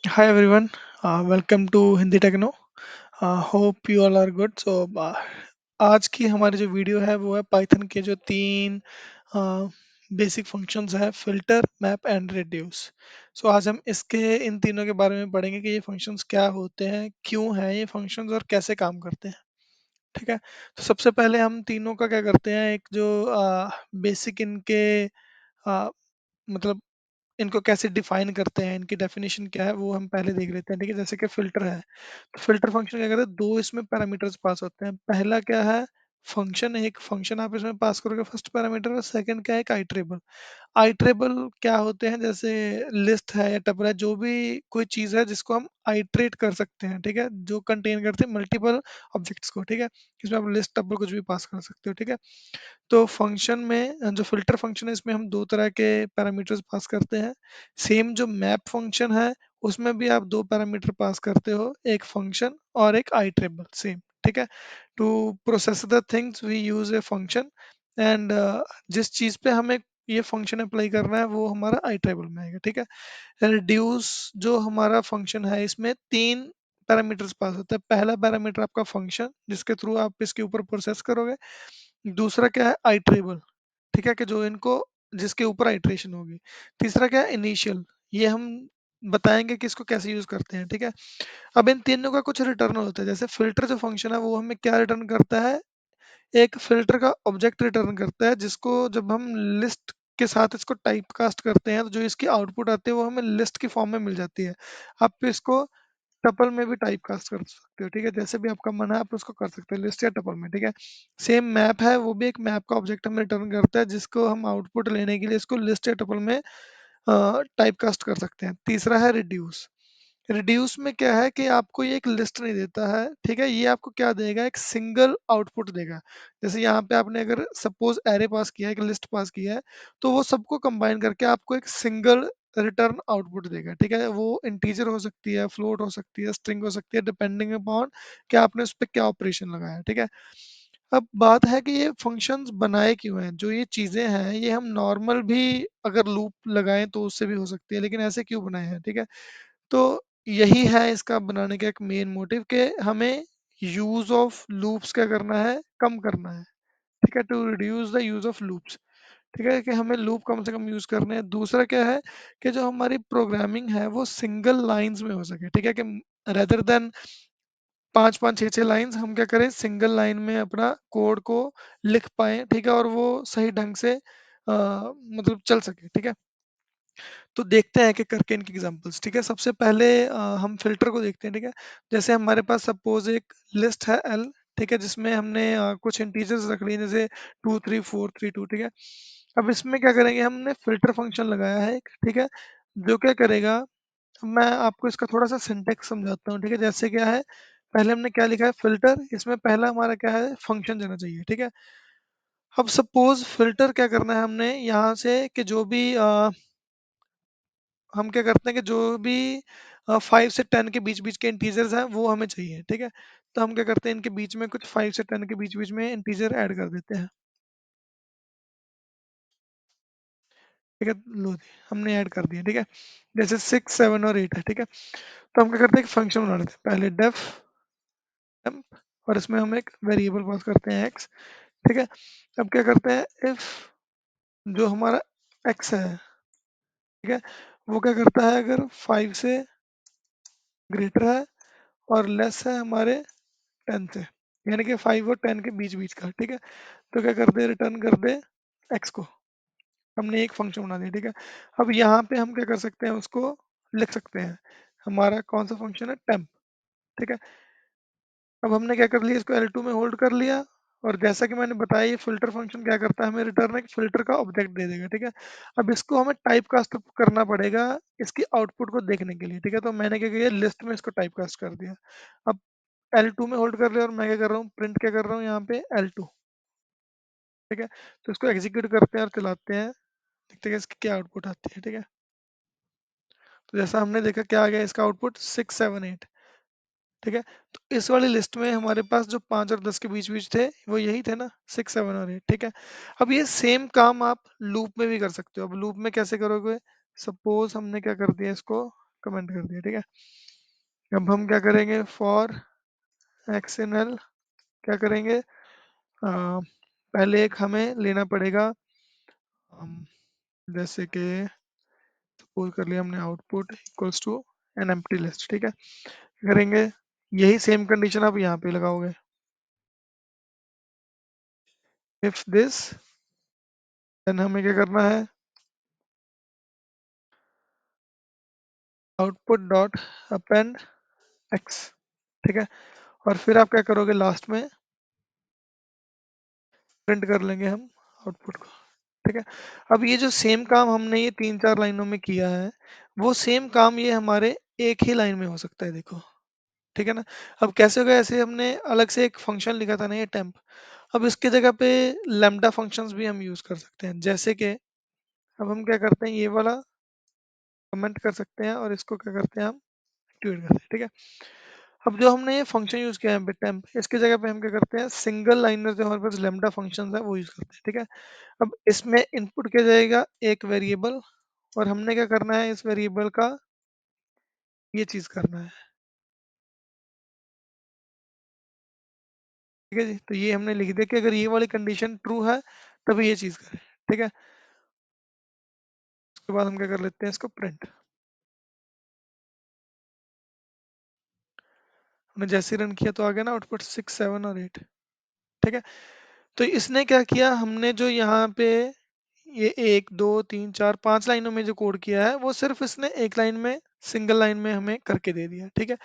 Hi everyone, welcome to Hindi Techno. Hope you all are good. आज की हमारी जो वीडियो है वो है पाइथन के जो तीन बेसिक फंक्शंस है, फिल्टर, मैप एंड रिड्यूस। आज हम इसके इन तीनों के बारे में पढ़ेंगे कि ये फंक्शंस क्या होते हैं, क्यों हैं ये फंक्शंस और कैसे काम करते हैं। ठीक है। तो सबसे पहले हम तीनों का क्या करते हैं, एक जो बेसिक इनके अ, मतलब इनको कैसे डिफाइन करते हैं, इनकी डेफिनेशन क्या है वो हम पहले देख लेते हैं। ठीक है, जैसे कि फिल्टर है तो फिल्टर फंक्शन क्या करता है, दो इसमें पैरामीटर्स पास होते हैं। पहला क्या है, फंक्शन, एक फंक्शन आप इसमें पास करोगे फर्स्ट पैरामीटर, और सेकंड क्या है, एक आइट्रेबल। आइट्रेबल क्या होते हैं, जैसे लिस्ट है या टपल है, जो भी कोई चीज है जिसको हम आइट्रेट कर सकते हैं। ठीक है, जो कंटेन करते हैं मल्टीपल ऑब्जेक्ट्स को। ठीक है, इसमें आप लिस्ट, टपल कुछ भी पास कर सकते हो। ठीक है, तो फंक्शन में जो फिल्टर फंक्शन है इसमें हम दो तरह के पैरामीटर्स पास करते हैं। सेम जो मैप फंक्शन है उसमें भी आप दो पैरामीटर पास करते हो, एक फंक्शन और एक आइट्रेबल, सेम। ठीक है, to process the things we use a function, and जिस चीज पे हमें ये फंक्शन अप्लाई करना है वो हमारा आइट्रेबल में आएगा। ठीक है, रिड्यूस जो हमारा फंक्शन है इसमें तीन पैरामीटर्स पास होते हैं। पहला पैरामीटर आपका फंक्शन, जिसके थ्रू आप इसके ऊपर प्रोसेस करोगे। दूसरा क्या है, आइट्रेबल। ठीक है, कि जो इनको जिसके ऊपर आइट्रेशन होगी। तीसरा क्या है, इनिशियल। ये हम बताएंगे कि इसको कैसे यूज करते हैं। ठीक है, अब इन तीनों का कुछ रिटर्न होता है। जैसे फिल्टर जो फंक्शन है वो हमें क्या रिटर्न करता है, एक फिल्टर का ऑब्जेक्ट रिटर्न करता है, जिसको जब हम लिस्ट के साथ इसको टाइप कास्ट करते हैं तो जो इसकी आउटपुट आती है वो हमें लिस्ट की फॉर्म में मिल जाती है। आप इसको टपल में भी टाइप कास्ट कर सकते हो। ठीक है, जैसे भी आपका मन है आप उसको कर सकते हो, लिस्ट या टपल में। ठीक है, सेम मैप है, वो भी एक मैप का ऑब्जेक्ट हमें रिटर्न करता है, जिसको हम आउटपुट लेने के लिए इसको लिस्ट या टपल में टाइप कास्ट कर सकते हैं। तीसरा है रिड्यूस। रिड्यूस में क्या है कि आपको ये एक लिस्ट नहीं देता है। ठीक है, ये आपको क्या देगा, एक सिंगल आउटपुट देगा। जैसे यहाँ पे आपने अगर सपोज एरे पास किया है, एक लिस्ट पास किया है, तो वो सबको कंबाइन करके आपको एक सिंगल रिटर्न आउटपुट देगा। ठीक है, वो इंटीजर हो सकती है, फ्लोट हो सकती है, स्ट्रिंग हो सकती है, डिपेंडिंग अपॉन कि आपने उस पर क्या ऑपरेशन लगाया है। ठीक है, अब बात है कि ये फंक्शंस बनाए क्यों हैं। जो ये चीजें हैं ये हम नॉर्मल भी अगर लूप लगाएं तो उससे भी हो सकती है, लेकिन ऐसे क्यों बनाए हैं। ठीक है, तो यही है इसका बनाने का एक मेन मोटिव, कि हमें यूज ऑफ लूप्स क्या करना है, कम करना है। ठीक है, to reduce the use of loops. ठीक है, कि हमें लूप कम से कम यूज करने हैं। दूसरा क्या है कि जो हमारी प्रोग्रामिंग है वो सिंगल लाइंस में हो सके। ठीक है, कि रेदर देन पांच पांच छह छह लाइंस, हम क्या करें, सिंगल लाइन में अपना कोड को लिख पाए। ठीक है, और वो सही ढंग से मतलब चल सके। ठीक है, तो देखते हैं कि करके इनकी एग्जांपल्स। ठीक है, सबसे पहले हम फिल्टर को देखते हैं। ठीक है, जैसे हमारे पास सपोज एक लिस्ट है एल। ठीक है, जिसमें हमने कुछ इंटीजर्स रख लिए, जैसे 2 3 4 3 2। ठीक है, अब इसमें क्या करेंगे, हमने फिल्टर फंक्शन लगाया है एक। ठीक है, जो क्या करेगा, मैं आपको इसका थोड़ा सा सिंटेक्स समझाता हूँ। ठीक है, जैसे क्या है, पहले हमने क्या लिखा है, फिल्टर, इसमें पहला हमारा क्या है, फंक्शन देना चाहिए। ठीक है, अब सपोज फिल्टर क्या करना है हमने यहाँ से, कि जो भी हम क्या करते हैं कि जो भी 5 से 10 के बीच बीच के इंटीजर्स हैं वो हमें चाहिए। ठीक है, तो हम क्या करते हैं, इनके बीच में कुछ 5 से 10 के बीच बीच में इंटीजर ऐड कर देते हैं। ठीक है, लो जी, हमने ऐड कर दिया। ठीक है, जैसे 6 7 और 8 है। ठीक है, तो हम क्या करते हैं, एक फंक्शन बना लेते हैं, पहले डेफ temp, और इसमें हम एक वेरिएबल पास करते हैं x। ठीक है, अब क्या करते हैं, इफ जो हमारा x है, ठीक है, वो क्या करता है, अगर 5 से ग्रेटर है और लेस है हमारे 10 से, यानी कि 5 और 10 के बीच बीच का। ठीक है, तो क्या कर दे, रिटर्न कर दे x को। हमने एक फंक्शन बना दिया। ठीक है, अब यहाँ पे हम क्या कर सकते हैं, उसको लिख सकते हैं। हमारा कौन सा फंक्शन है, टेम्प। ठीक है, अब हमने क्या कर लिया, इसको L2 में होल्ड कर लिया, और जैसा कि मैंने बताया ये फिल्टर फंक्शन क्या करता है, हमें रिटर्न एक फिल्टर का ऑब्जेक्ट दे देगा। ठीक है, अब इसको हमें टाइप कास्ट करना पड़ेगा इसकी आउटपुट को देखने के लिए। ठीक है, तो मैंने क्या किया, लिस्ट में इसको टाइप कास्ट कर दिया। अब L2 में होल्ड कर लिया, और मैं क्या कर रहा हूँ, प्रिंट क्या कर रहा हूँ यहाँ पे, L2। ठीक है, तो इसको एग्जीक्यूट करते हैं और चलाते हैं, देखते हैं इसकी क्या आउटपुट आती है। ठीक है, तो जैसा हमने देखा क्या आ गया, इसका आउटपुट 6 7 8। ठीक है, तो इस वाली लिस्ट में हमारे पास जो 5 और 10 के बीच बीच थे वो यही थे ना, 6 7 और 8। ठीक है, अब ये सेम काम आप लूप में भी कर सकते हो। अब लूप में कैसे करोगे, सपोज हमने क्या कर दिया, इसको कमेंट कर दिया, ठीक है। अब हम क्या करेंगे, फॉर एक्स इन एल क्या करेंगे, पहले एक हमें लेना पड़ेगा, जैसे कि सपोज कर लिया हमने output equals to an empty list, ठीक है। करेंगे यही सेम कंडीशन आप यहाँ पे लगाओगे, इफ दिस देन हमें क्या करना है, आउटपुट डॉट अपेंड एक्स, ठीक है। और फिर आप क्या करोगे, लास्ट में प्रिंट कर लेंगे हम आउटपुट को, ठीक है। अब ये जो सेम काम हमने ये 3-4 लाइनों में किया है, वो सेम काम ये हमारे एक ही लाइन में हो सकता है, देखो, ठीक है ना। अब कैसे होगा, ऐसे हमने अलग से एक फंक्शन लिखा था ना, ये टेम्प, अब इसके जगह पे लैम्डा फंक्शंस भी हम यूज कर सकते हैं, जैसे कि अब हम क्या करते हैं, ये वाला कमेंट कर सकते हैं और इसको क्या करते हैं, हम एक्टिवेट करते हैं, ठीक है। अब जो हमने ये फंक्शन यूज किया है टेम्प, इसकी जगह पे हम क्या करते हैं, सिंगल लाइनर जो हमारे पास लैम्डा फंक्शंस है वो यूज करते हैं, ठीक है। अब इसमें इनपुट किया जाएगा एक वेरिएबल, और हमने क्या करना है, इस वेरिएबल का ये चीज करना है, ठीक है जी। तो ये हमने लिख दिया कि अगर ये वाली कंडीशन ट्रू है तभी ये चीज करें, ठीक है। उसके बाद हम क्या कर लेते हैं, इसको प्रिंट, हमने जैसे रन किया तो आ गया ना आउटपुट 6, 7 और 8, ठीक है। तो इसने क्या किया, हमने जो यहाँ पे ये 1, 2, 3, 4, 5 लाइनों में जो कोड किया है, वो सिर्फ इसने एक लाइन में, सिंगल लाइन में हमें करके दे दिया, ठीक है।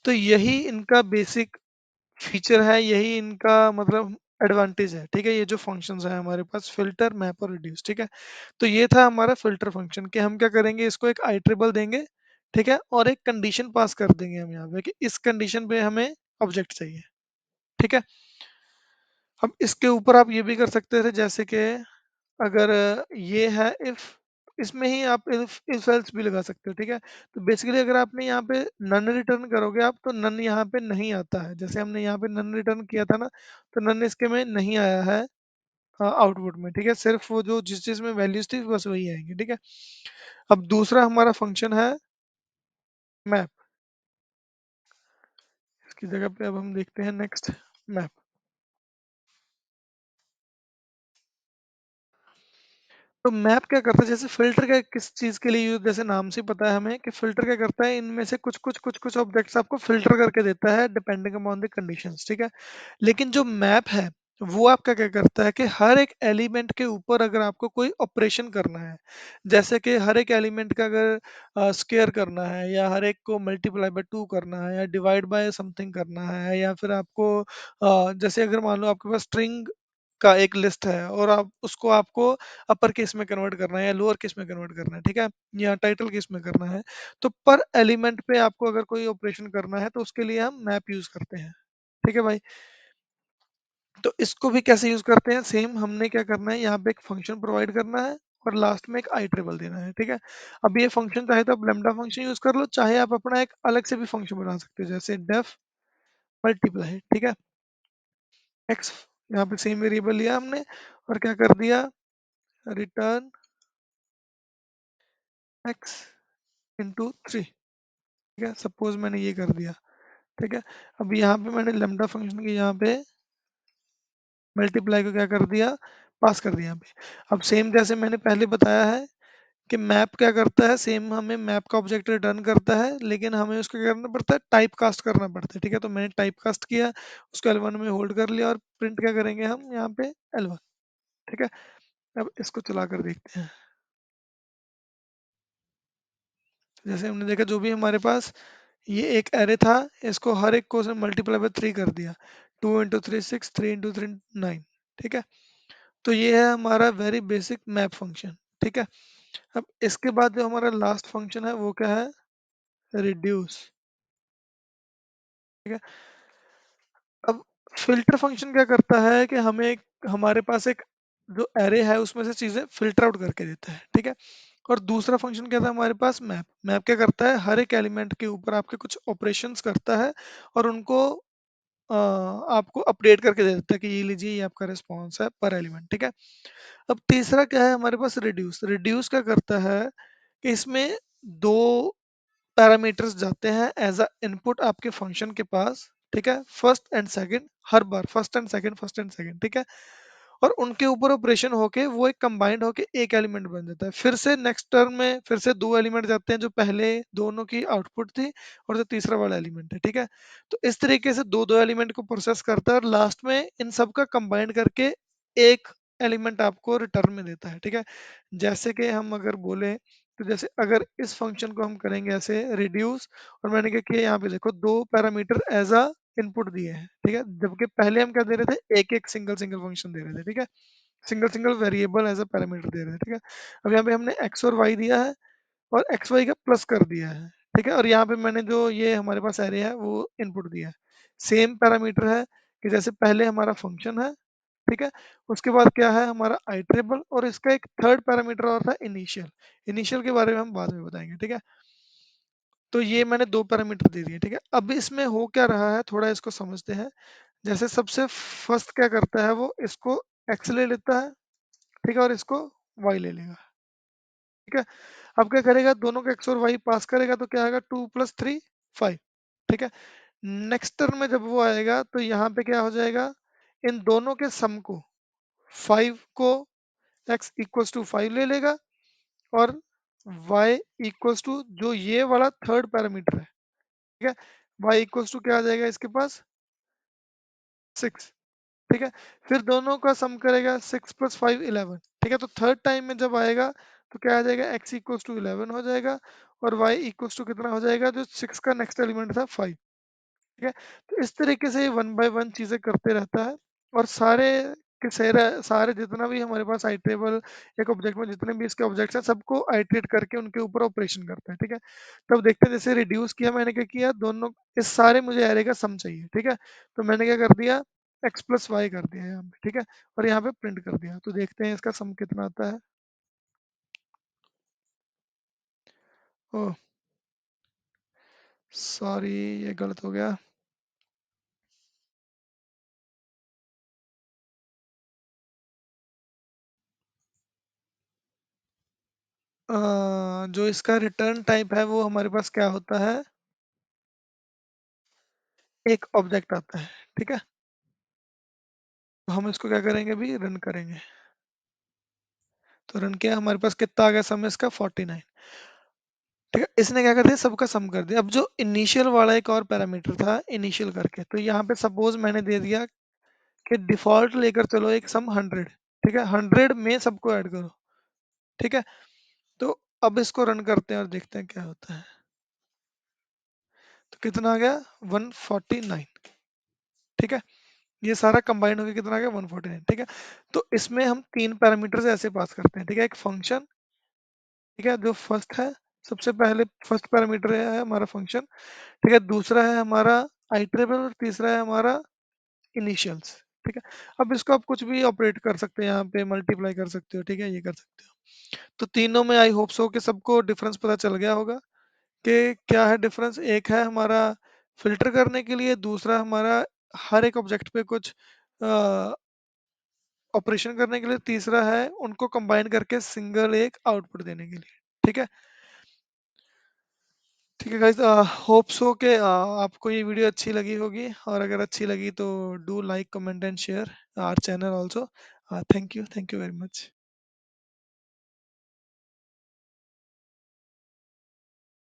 तो यही इनका बेसिक फीचर है, यही इनका मतलब एडवांटेज है, ठीक है। ये जो फंक्शंस है हमारे पास, फिल्टर, मैप और रिड्यूस, ठीक है। तो ये था हमारा फिल्टर फंक्शन, कि हम क्या करेंगे, इसको एक आइट्रेबल देंगे, ठीक है, और एक कंडीशन पास कर देंगे हम यहाँ पे कि इस कंडीशन पे हमें ऑब्जेक्ट चाहिए, ठीक है। अब इसके ऊपर आप ये भी कर सकते थे, जैसे कि अगर ये है इफ, इसमें ही आप इफ एल्स भी लगा सकते हो, ठीक है। तो बेसिकली अगर आपने यहाँ पे नन रिटर्न करोगे आप, तो नन यहाँ पे नहीं आता है, जैसे हमने यहाँ पे नन रिटर्न किया था ना, तो नन इसके में नहीं आया है आउटपुट में, ठीक है। सिर्फ वो जो जिस चीज में वैल्यूज थी बस वही आएंगे, ठीक है। अब दूसरा हमारा फंक्शन है मैप, इसकी जगह पे अब हम देखते हैं नेक्स्ट मैप। तो मैप क्या करता है, जैसे फिल्टर का किस चीज के लिए यूज, जैसे नाम से पता है हमें कि फिल्टर क्या करता है, इनमें से कुछ ऑब्जेक्ट्स आपको फिल्टर करके देता है डिपेंडिंग अपॉन द कंडीशंस, ठीक है। लेकिन जो मैप है, वो आपका क्या करता है कि हर एक एलिमेंट के ऊपर अगर आपको कोई ऑपरेशन करना है, जैसे कि हर एक एलिमेंट का अगर स्क्वायर करना है, या हर एक को मल्टीप्लाई बाय 2 करना है, या डिवाइड बाय समथिंग करना है, या फिर आपको जैसे अगर मान लो आपके पास स्ट्रिंग का एक लिस्ट है और आप उसको आपको अपर केस में कन्वर्ट करना है या लोअर केस में कन्वर्ट करना है, ठीक है, या टाइटल केस में करना है, तो पर एलिमेंट पे आपको अगर कोई ऑपरेशन करना है तो उसके लिए हम मैप यूज करते हैं, ठीक है भाई। तो इसको भी कैसे यूज करते हैं, सेम हमने क्या करना है, यहाँ पे एक फंक्शन प्रोवाइड करना है और लास्ट में एक आइट्रेबल देना है, ठीक है। अब ये फंक्शन चाहे तो आप लेमडा फंक्शन यूज कर लो, चाहे आप अपना एक अलग से भी फंक्शन बना सकते हो, जैसे डेफ मल्टीप्लाई, ठीक है, एक्स, यहाँ पे सेम वेरिएबल लिया हमने और क्या कर दिया, रिटर्न एक्स इंटू 3, ठीक है। सपोज मैंने ये कर दिया, ठीक है। अब यहाँ पे मैंने लेमडा फंक्शन के यहाँ पे मल्टीप्लाई को क्या कर दिया, पास कर दिया यहाँ पे। अब सेम जैसे मैंने पहले बताया है कि मैप क्या करता है, सेम हमें मैप का ऑब्जेक्ट रिटर्न करता है, लेकिन हमें उसको क्या करना पड़ता है, टाइप कास्ट करना पड़ता है, ठीक है। तो मैंने टाइप कास्ट किया, उसको L1 में होल्ड कर लिया और प्रिंट क्या करेंगे हम यहाँ पे L1, ठीक है। अब इसको चला कर देखते हैं, जैसे हमने देखा जो भी हमारे पास ये एक एरे था, इसको हर एक को उसने मल्टीप्लाई बाय 3 कर दिया, 2 × 3 6, 3 × 3 9, ठीक है। तो ये है हमारा वेरी बेसिक मैप फंक्शन, ठीक है। अब इसके बाद जो हमारा लास्ट फंक्शन है वो क्या है, रिड्यूस, ठीक है। अब फिल्टर फंक्शन क्या करता है कि हमें हमारे पास एक जो एरे है उसमें से चीजें फिल्टर आउट करके देता है, ठीक है। और दूसरा फंक्शन क्या था हमारे पास, मैप, मैप क्या करता है, हर एक एलिमेंट के ऊपर आपके कुछ ऑपरेशंस करता है और उनको आपको अपडेट करके दे देता है कि ये लीजिए ये आपका रिस्पॉन्स है पर एलिमेंट, ठीक है। अब तीसरा क्या है हमारे पास, रिड्यूस, रिड्यूस क्या करता है कि इसमें दो पैरामीटर्स जाते हैं एज अ इनपुट आपके फंक्शन के पास, ठीक है, first and second, her bar first and second, first and second, ठीक है, और उनके ऊपर ऑपरेशन होके वो एक कंबाइंड होके एक एलिमेंट बन जाता है। फिर से नेक्स्ट टर्म में फिर से दो एलिमेंट जाते हैं, जो पहले दोनों की आउटपुट थी और जो तीसरा वाला एलिमेंट है, ठीक है। तो इस तरीके से दो दो एलिमेंट को प्रोसेस करता है और लास्ट में इन सब का कंबाइंड करके एक एलिमेंट आपको रिटर्न में देता है, ठीक है। जैसे कि हम अगर बोले, तो जैसे अगर इस फंक्शन को हम करेंगे ऐसे रिड्यूस, और मैंने क्या किया यहाँ पे देखो, दो पैरामीटर एज अ इनपुट दिए हैं, ठीक है, जबकि पहले हम क्या दे रहे थे, एक एक सिंगल सिंगल फंक्शन दे रहे थे, ठीक है, single single variable as a parameter दे रहे थे, ठीक है। अब यहाँ पे हमने एक्स और वाई दिया है और एक्स वाई का प्लस कर दिया है, ठीक है, और यहाँ पे मैंने जो ये हमारे पास एरे है वो इनपुट दिया है। सेम पैरामीटर है कि जैसे पहले हमारा फंक्शन है, ठीक है, उसके बाद क्या है हमारा आइट्रेबल, और इसका एक थर्ड पैरामीटर और था इनिशियल। इनिशियल के बारे में हम बाद में बताएंगे, ठीक है। तो ये मैंने दो पैरामीटर दे दिए, ठीक है। अब इसमें हो क्या रहा है, थोड़ा इसको समझते हैं। जैसे सबसे फर्स्ट क्या करता है, वो इसको एक्स ले लेता है, ठीक है, और इसको वाई ले लेगा, ठीक है। अब क्या करेगा, दोनों का एक्स और वाई पास करेगा, तो क्या आएगा, 2 + 3 5, ठीक है। नेक्स्ट टर्म में जब वो आएगा तो यहाँ पे क्या हो जाएगा, इन दोनों के सम को, 5 को एक्स इक्वल्स टू 5 ले लेगा, और y इक्वल्स टू जो ये वाला थर्ड पैरामीटर है, ठीक है, y इक्वल्स टू क्या आ जाएगा इसके पास, 6, ठीक है। फिर दोनों का सम करेगा, 6 + 5 11, ठीक है। तो थर्ड टाइम में जब आएगा तो क्या आ जाएगा, x इक्वल्स टू 11 हो जाएगा, और y इक्वल्स टू कितना हो जाएगा, जो 6 का नेक्स्ट एलिमेंट था 5, ठीक है। तो इस तरीके से ये वन बाय वन चीजें करते रहता है, और सारे के सारे जितना भी हमारे पास आइटरेबल एक ऑब्जेक्ट में जितने भी इसके ऑब्जेक्ट्स हैं, सबको आइटरेट करके उनके ऊपर ऑपरेशन करते हैं, ठीक है। तब देखते हैं, जैसे रिड्यूस किया मैंने, क्या किया, दोनों इस सारे मुझे एरे का सम चाहिए, ठीक है। तो मैंने क्या कर दिया, x + y कर दिया यहाँ पे, ठीक है, और यहाँ पे प्रिंट कर दिया। तो देखते हैं इसका सम कितना आता है। ओह सॉरी, ये गलत हो गया। जो इसका रिटर्न टाइप है वो हमारे पास क्या होता है, एक ऑब्जेक्ट आता है, ठीक है। तो हम इसको क्या करेंगे, अभी रन करेंगे। तो रन किया, हमारे पास कितना आ गया सम इसका, 49, ठीक है। इसने क्या कर दिया, सबका सम कर दिया। अब जो इनिशियल वाला एक और पैरामीटर था इनिशियल करके, तो यहाँ पे सपोज मैंने दे दिया कि डिफॉल्ट लेकर चलो एक सम 100, ठीक है, 100 में सबको ऐड करो, ठीक है। तो अब इसको रन करते हैं और देखते हैं क्या होता है। तो कितना आ गया, 149, ठीक है। ये सारा कंबाइंड होकर कितना आ गया, 149, ठीक है। तो इसमें हम तीन पैरामीटर्स ऐसे पास करते हैं, ठीक है। एक फंक्शन, ठीक है, जो फर्स्ट है, सबसे पहले फर्स्ट पैरामीटर है हमारा फंक्शन, ठीक है। दूसरा है हमारा आइटरेबल, और तीसरा है हमारा इनिशियल्स, ठीक है। अब इसको आप कुछ भी ऑपरेट कर सकते हैं, यहाँ पे मल्टीप्लाई कर सकते हो, ठीक है, ये कर सकते हो। तो तीनों में आई होप सो कि सबको डिफरेंस पता चल गया होगा कि क्या है डिफरेंस। एक है हमारा फिल्टर करने के लिए, दूसरा हमारा हर एक ऑब्जेक्ट पे कुछ ऑपरेशन करने के लिए, तीसरा है उनको कंबाइन करके सिंगल एक आउटपुट देने के लिए, ठीक है। ठीक है गाइस, होप सो के आपको ये वीडियो अच्छी लगी होगी, और अगर अच्छी लगी तो do like comment and share our channel also. Thank you very much.